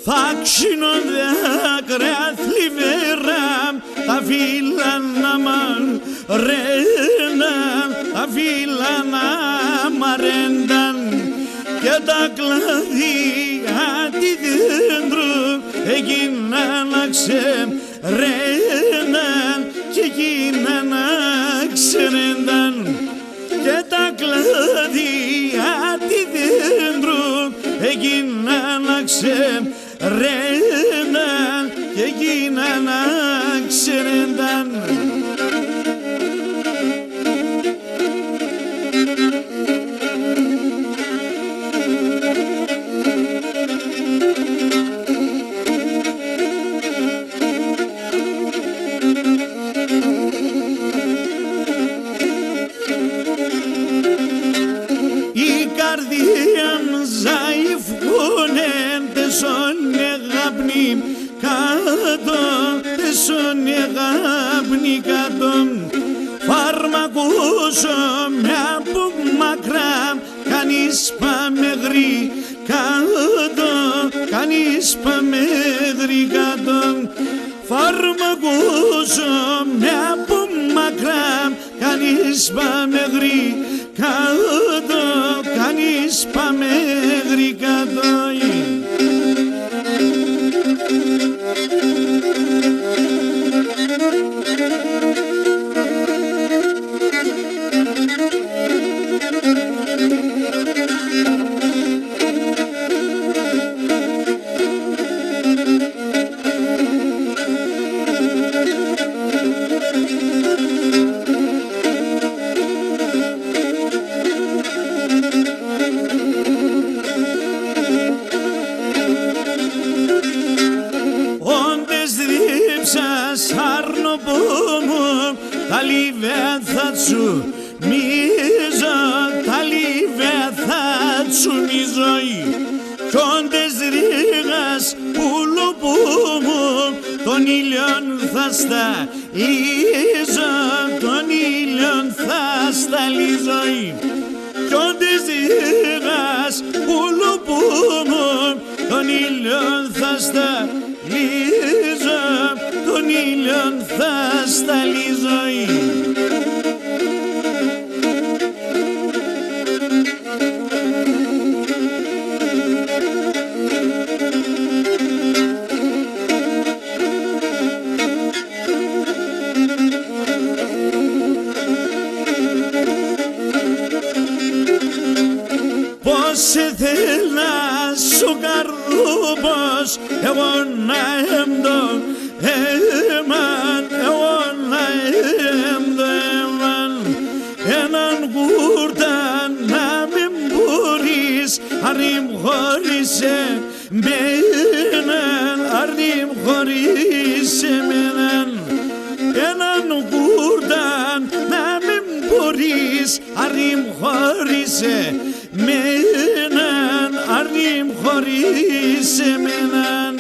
Facino de creat liberam ta vilana man renam ta vilana marendan και τα κλαδιά τη δέντρου έγιναν να ξεραίναν και έγιναν να ξερένταν και τα κλαδιά τη δέντρου έγιναν να ξεραίναν και έγιναν να ξερένταν. Φάρμακουσο μια που μακρά κανείς παμεγρή κάτω, κανείς παμεγρή κάτω. Φάρμακουσο μια που μακρά κανείς παμεγρή κάτω, κανείς παμεγρή κάτω. Τα λίβε θα τσου μίζω, τα λίβε θα τσου μίζω κι όντες ρίγας πουλοπού μου τον ήλιον θα σταλίζω, τον ήλιον θα σταλίζω κι όντες ρίγας πουλοπού μου τον ήλιον θα σταλίζω, τον ήλιον θα σταλίζω. Πώς σε θέλα σου καρδούπος εγώ να έμπτω έμαν, εγώ να έμπτω έμαν έναν γούρτα να μην μπορείς αρνήμ χωρίσε μέναν, αρνήμ χωρίσε μέναν έναν γούρτα να μην μπορείς αρνήμ χωρίσε μέναν, αρνήμ χωρίσε μέναν.